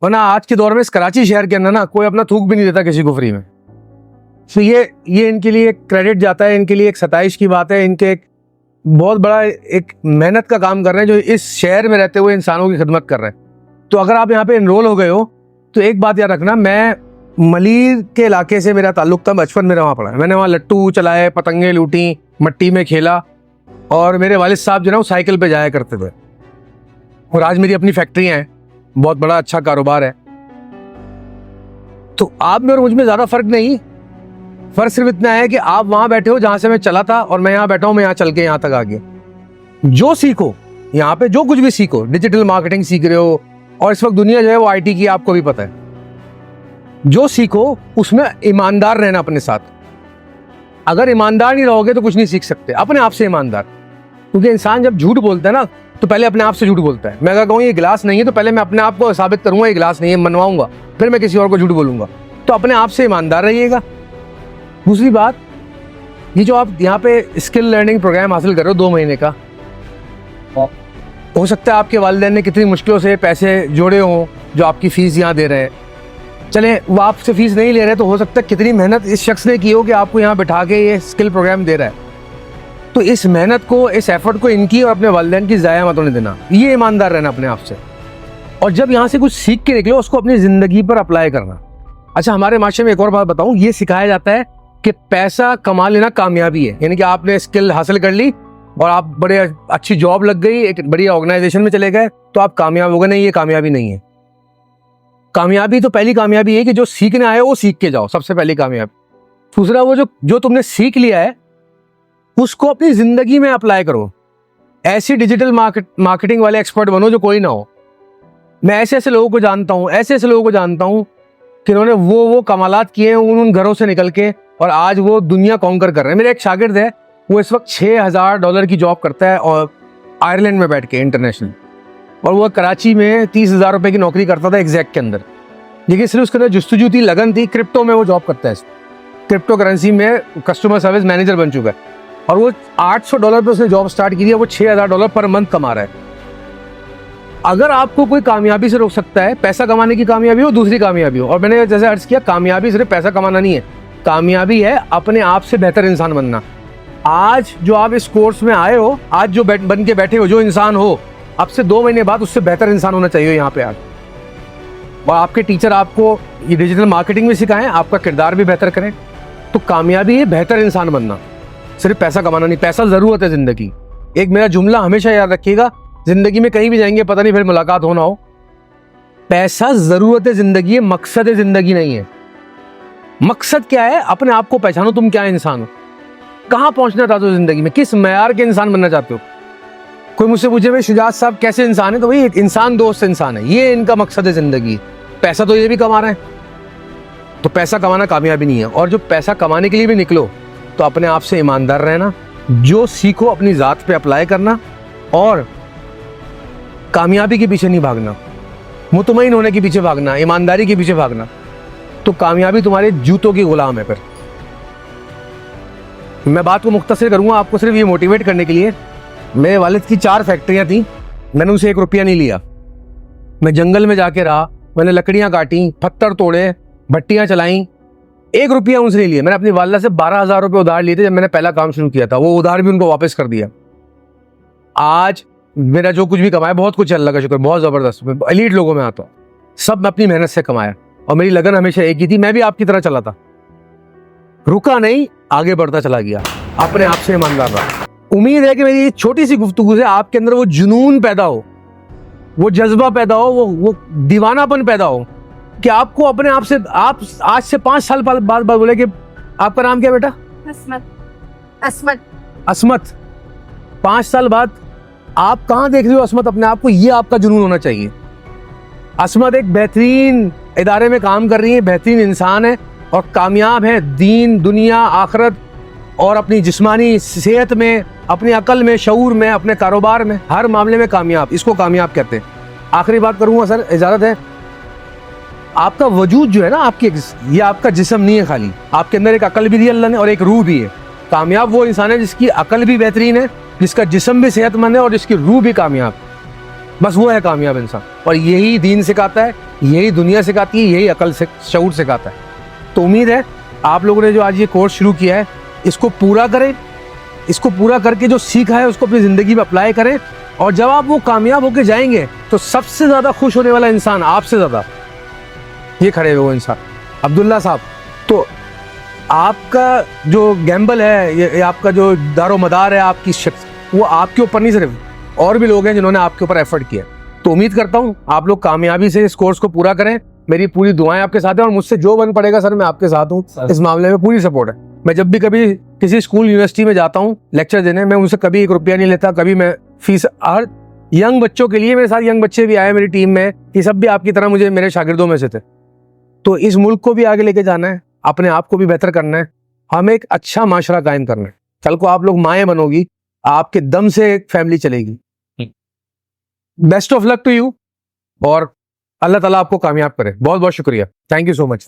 वरना आज के दौर में इस कराची शहर के अंदर ना कोई अपना थूक भी नहीं देता किसी को फ्री में। तो ये इनके लिए एक क्रेडिट जाता है, इनके लिए एक सताइश की बात है। इनके एक बहुत बड़ा एक मेहनत का काम कर रहे हैं जो इस शहर में रहते हुए इंसानों की खिदमत कर रहे हैं। तो अगर आप यहाँ पे इनरोल हो गए हो तो एक बात याद रखना, मैं मलीर के इलाके से मेरा ताल्लुक था, बचपन मेरा वहाँ पड़ा है। मैंने वहाँ लट्टू चलाए, पतंगे लूटी, मट्टी में खेला, और मेरे वालिद साहब जो है वो साइकिल पे जाया करते थे। और आज मेरी अपनी फैक्ट्रियाँ हैं, बहुत बड़ा अच्छा कारोबार है। तो आप में और मुझ में ज़्यादा फर्क नहीं, फर्क सिर्फ इतना है कि आप वहाँ बैठे हो जहाँ से मैं चला था, और मैं यहाँ बैठा हूँ, मैं यहाँ चल के यहाँ तक आ गया। जो सीखो यहाँ पे, जो कुछ भी सीखो, डिजिटल मार्केटिंग सीख रहे हो, और इस वक्त दुनिया जो है वो IT की, आपको भी पता है। जो सीखो उसमें ईमानदार रहना अपने साथ। अगर ईमानदार नहीं रहोगे तो कुछ नहीं सीख सकते। अपने आप से ईमानदार, क्योंकि इंसान जब झूठ बोलता है ना तो पहले अपने आप से झूठ बोलता है। मैं अगर कहूँ ये गिलास नहीं है तो पहले मैं अपने आप को साबित करूंगा ये गिलास नहीं है, मनवाऊंगा, फिर मैं किसी और को झूठ बोलूंगा। तो अपने आप से ईमानदार रहिएगा। दूसरी बात, ये जो आप यहाँ पे स्किल लर्निंग प्रोग्राम हासिल कर रहे हो 2 महीने का, हो सकता है आपके वालिदैन ने कितनी मुश्किलों से पैसे जोड़े हों जो आपकी फीस यहाँ दे रहे हैं। चले वो आपसे फीस नहीं ले रहे तो हो सकता है कितनी मेहनत इस शख्स ने की हो कि आपको यहाँ बिठा के ये स्किल प्रोग्राम दे रहा है। तो इस मेहनत को, इस एफर्ट को इनकी और अपने वालिदैन की ज़ाया मत होने देना। ये ईमानदार रहना अपने आप से। और जब यहाँ से कुछ सीख के निकलो उसको अपनी ज़िंदगी पर अप्लाई करना। अच्छा, हमारे माशरे में एक और बात बताऊँ, ये सिखाया जाता है कि पैसा कमा लेना कामयाबी है। यानी कि आपने स्किल हासिल कर ली और आप बड़े अच्छी जॉब लग गई, एक बढ़िया ऑर्गेनाइजेशन में चले गए तो आप कामयाब हो गए। नहीं, ये कामयाबी नहीं है। कामयाबी तो पहली कामयाबी है कि जो सीखने आए वो सीख के जाओ, सबसे पहली कामयाबी। दूसरा, वो जो तुमने सीख लिया है उसको अपनी जिंदगी में अप्लाई करो। ऐसी डिजिटल मार्केटिंग वाले एक्सपर्ट बनो जो कोई ना हो। मैं ऐसे ऐसे लोगों को जानता हूँ, ऐसे ऐसे लोगों को जानता हूँ कि उन्होंने वो कमालात किए हैं उन घरों से निकल के, और आज वो दुनिया कॉन्कर कर रहे हैं। मेरा एक शागिर्द है, वो इस वक्त $6,000 की जॉब करता है और आयरलैंड में बैठ के इंटरनेशनल, और वो कराची में $30,000 की नौकरी करता था एग्जैक्ट के अंदर। लेकिन सिर्फ उसके अंदर जुस्तजू थी, लगन थी। क्रिप्टो में वो जॉब करता है, क्रिप्टो करेंसी में कस्टमर सर्विस मैनेजर बन चुका है, और वो $800 पे उसने जॉब स्टार्ट की है। वो $6,000 पर मंथ कमा रहा है। अगर आपको कोई कामयाबी से रोक सकता है, पैसा कमाने की कामयाबी हो, दूसरी कामयाबी हो, और मैंने जैसे अर्ज किया, कामयाबी सिर्फ पैसा कमाना नहीं है, कामयाबी है अपने आप से बेहतर इंसान बनना। आज जो आप इस कोर्स में आए हो, आज जो बन के बैठे हो, जो इंसान हो, अब से 2 महीने बाद उससे बेहतर इंसान होना चाहिए यहाँ पे आज। और आपके टीचर आपको ये डिजिटल मार्केटिंग भी सिखाएं, आपका किरदार भी बेहतर करें। तो कामयाबी है बेहतर इंसान बनना, सिर्फ पैसा कमाना नहीं। पैसा ज़रूरत है ज़िंदगी। एक मेरा जुमला हमेशा याद रखिएगा, ज़िंदगी में कहीं भी जाएंगे, पता नहीं फिर मुलाकात हो ना हो, पैसा ज़रूरत है ज़िंदगी है, मकसद है ज़िंदगी नहीं है। मकसद क्या है? अपने आप को पहचानो, तुम क्या इंसान हो, कहाँ पहुँचना चाहते हो ज़िंदगी में, किस मैयार के इंसान बनना चाहते हो। कोई मुझसे पूछे भाई शुजात साहब कैसे इंसान है, तो भाई एक इंसान दोस्त इंसान है, ये इनका मकसद है ज़िंदगी। पैसा तो ये भी कमा रहे हैं, तो पैसा कमाना कामयाबी नहीं है। और जो पैसा कमाने के लिए भी निकलो तो अपने आप से ईमानदार रहना, जो सीखो अपनी ज़ात पे अप्लाई करना, और कामयाबी के पीछे नहीं भागना, मुतमईन होने के पीछे भागना, ईमानदारी के पीछे भागना। तो कामयाबी तुम्हारे जूतों की गुलाम है। फिर मैं बात को मुख्तसर करूँगा आपको सिर्फ ये मोटिवेट करने के लिए। मेरे वालिद की 4 फैक्ट्रियाँ थी, मैंने उनसे ₹1 नहीं लिया। मैं जंगल में जाके रहा, मैंने लकड़ियाँ काटी, पत्थर तोड़े, भट्टियाँ चलाई, ₹1 उनसे नहीं लिया। मैंने अपनी वालिदा से ₹12,000 उधार लिए थे जब मैंने पहला काम शुरू किया था, वो उधार भी उनको वापस कर दिया। आज मेरा जो कुछ भी कमाया, बहुत कुछ है अल्लाह का शुक्र, बहुत ज़बरदस्त, मैं एलीट लोगों में आता हूँ, सब मैं अपनी मेहनत से कमाया। और मेरी लगन हमेशा एक ही थी, मैं भी आपकी तरह चला था, रुका नहीं, आगे बढ़ता चला गया, अपने आप से ईमानदार रहा। उम्मीद है कि मेरी छोटी सी गुफ्तगू से आपके अंदर वो जुनून पैदा हो, वो जज्बा पैदा हो, वो दीवानापन पैदा हो कि आपको अपने आप से, आप आज से 5 साल बाद बोले कि आपका नाम क्या बेटा? अस्मत। 5 साल बाद आप कहाँ देख रहे हो अस्मत अपने आप को, ये आपका जुनून होना चाहिए। अस्मत एक बेहतरीन इदारे में काम कर रही है, बेहतरीन इंसान है और कामयाब है दीन, दुनिया, आखिरत और अपनी जिस्मानी सेहत में, अपनी अकल में, शऊर में, अपने कारोबार में, हर मामले में कामयाब। इसको कामयाब कहते हैं। आखिरी बात करूँगा सर, इजाज़त है। आपका वजूद जो है ना, आपकी, ये आपका जिस्म नहीं है खाली, आपके अंदर एक अकल भी दी अल्लाह ने और एक रूह भी है। कामयाब वो इंसान है जिसकी अकल भी बेहतरीन है, जिसका जिस्म भी सेहतमंद है और जिसकी रूह भी कामयाब। बस वो है कामयाब इंसान। और यही दीन सिखाता है, यही दुनिया सिखाती है, यही अकल से शऊर सिखाता है। तो उम्मीद है आप लोगों ने जो आज ये कोर्स शुरू किया है इसको पूरा करें, इसको पूरा करके जो सीखा है उसको अपनी ज़िंदगी में अप्लाई करें। और जब आप वो कामयाब होकर जाएंगे तो सबसे ज़्यादा खुश होने वाला इंसान आपसे ज़्यादा ये खड़े हुए वो इंसान अब्दुल्ला साहब। तो आपका जो गैम्बल है, ये आपका जो दारोमदार है आपकी शख्स, वो आपके ऊपर नहीं, सिर्फ और भी लोग हैं जिन्होंने आपके ऊपर एफर्ट किया। तो उम्मीद करता हूँ आप लोग कामयाबी से इस कोर्स को पूरा करें। मेरी पूरी दुआएं आपके साथ हैं और मुझसे जो बन पड़ेगा सर मैं आपके साथ हूँ, इस मामले में पूरी सपोर्ट है। मैं जब भी कभी किसी स्कूल यूनिवर्सिटी में जाता हूँ लेक्चर देने, मैं उनसे कभी 1 रुपया नहीं लेता, कभी मैं फीस, हर यंग बच्चों के लिए, मेरे साथ यंग बच्चे भी आए मेरी टीम में, ये सब भी आपकी तरह मुझे मेरे शागिर्दों में से थे। तो इस मुल्क को भी आगे लेके जाना है, अपने आप को भी बेहतर करना है, हमें एक अच्छा माशरा कायम करना है। कल को आप लोग माएँ बनोगी, आपके दम से एक फैमिली चलेगी। Best of luck to you और अल्लाह ताला आपको कामयाब करे। बहुत बहुत शुक्रिया, थैंक यू सो मच।